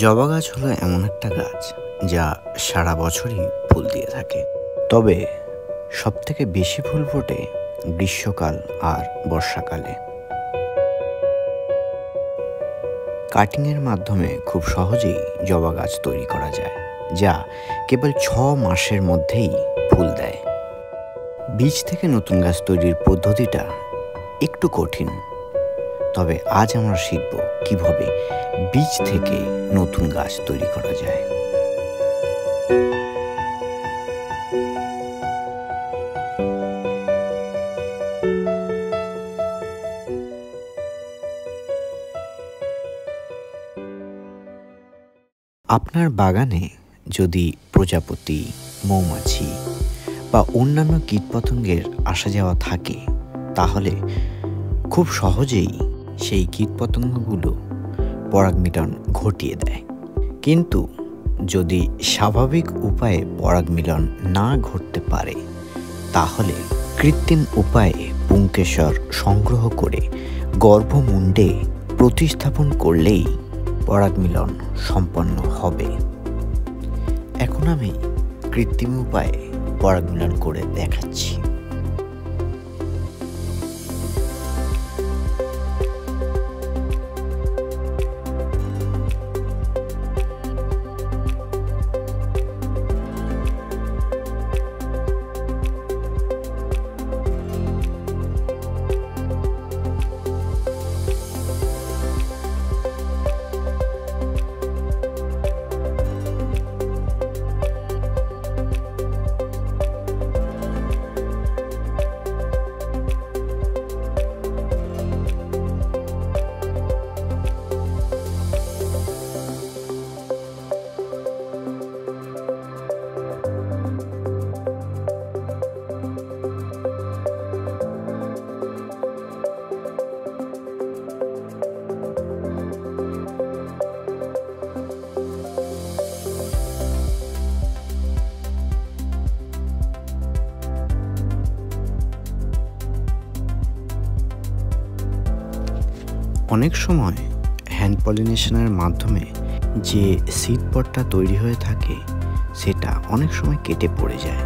জবা গাছ হলো এমন একটা গাছ যা সারা বছরই ফুল দিয়ে থাকে। তবে সবথেকে বেশি ফুল ফোটে গ্রীষ্মকাল আর বর্ষাকালে। কাটিংয়ের মাধ্যমে খুব সহজেই জবা গাছ তৈরি করা যায়, যা কেবল 6 মাসের মধ্যেই ফুল দেয়। বীজ থেকে নতুন গাছ তৈরির পদ্ধতিটা একটু কঠিন, তবে আজ আমরা শিখব কিভাবে বীজ থেকে নতুন গাছ তৈরি করা যায়। আপনার বাগানে যদি প্রজাপতি, মৌমাছি বা অন্যান্য কীটপতঙ্গের আসা যাওয়া থাকে, তাহলে খুব সহজেই সেই কীটপতঙ্গগুলো পরাগমিলন ঘটিয়ে দেয়। কিন্তু যদি স্বাভাবিক উপায়ে পরাগমিলন না ঘটতে পারে, তাহলে কৃত্রিম উপায়ে পুংকেশর সংগ্রহ করে গর্ভমুণ্ডে প্রতিস্থাপন করলেই পরাগমিলন সম্পন্ন হবে। এখন আমি কৃত্রিম উপায়ে পরাগমিলন করে দেখাচ্ছি। অনেক সময় হ্যান্ড পলিনেশনের মাধ্যমে যে সিড পটটা তৈরি হয়ে থাকে, সেটা অনেক সময় কেটে পড়ে যায়।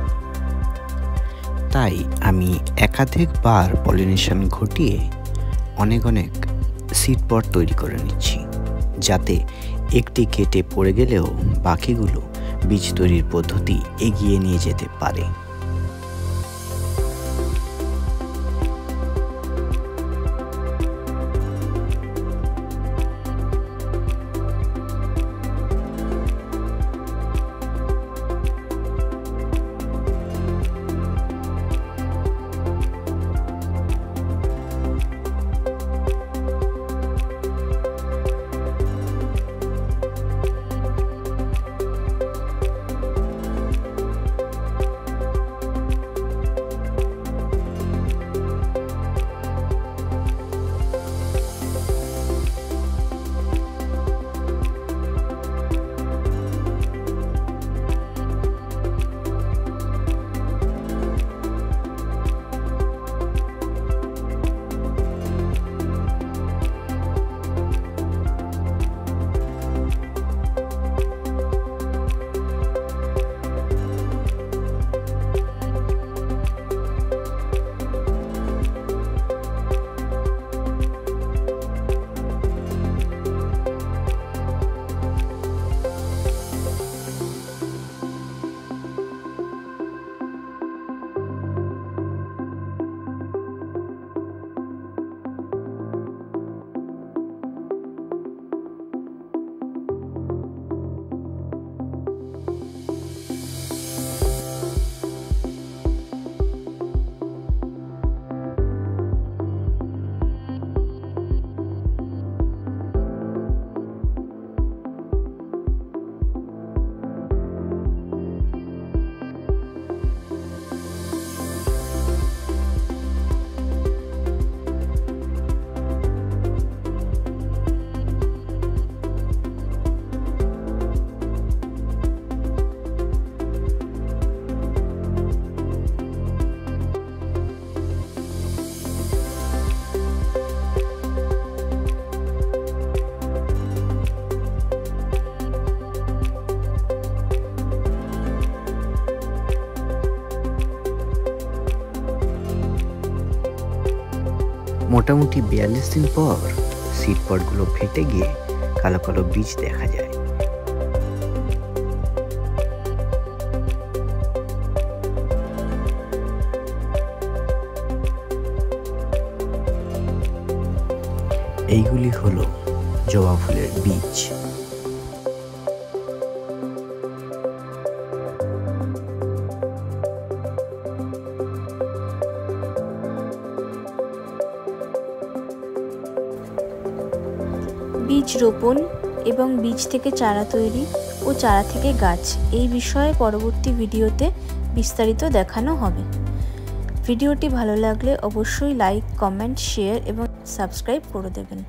তাই আমি একাধিকবার পলিনেশন ঘটিয়ে অনেক সিড পট তৈরি করে নিচ্ছি, যাতে একটি কেটে পড়ে গেলেও বাকিগুলো বীজ তৈরির পদ্ধতি এগিয়ে নিয়ে যেতে পারে। মোটামুটি 42 দিন পর সিড পডগুলো ফেটে গিয়ে কালো কালো বীজ দেখা যায়। এইগুলি হলো জবা ফুলের বীজ। বীজ রোপণ এবং বীজ থেকে চারা তৈরি ও চারা থেকে গাছ এই বিষয়ে পরবর্তী ভিডিওতে বিস্তারিত দেখানো হবে। ভিডিওটি ভালো লাগলে অবশ্যই লাইক, কমেন্ট, শেয়ার এবং সাবস্ক্রাইব করে দেবেন।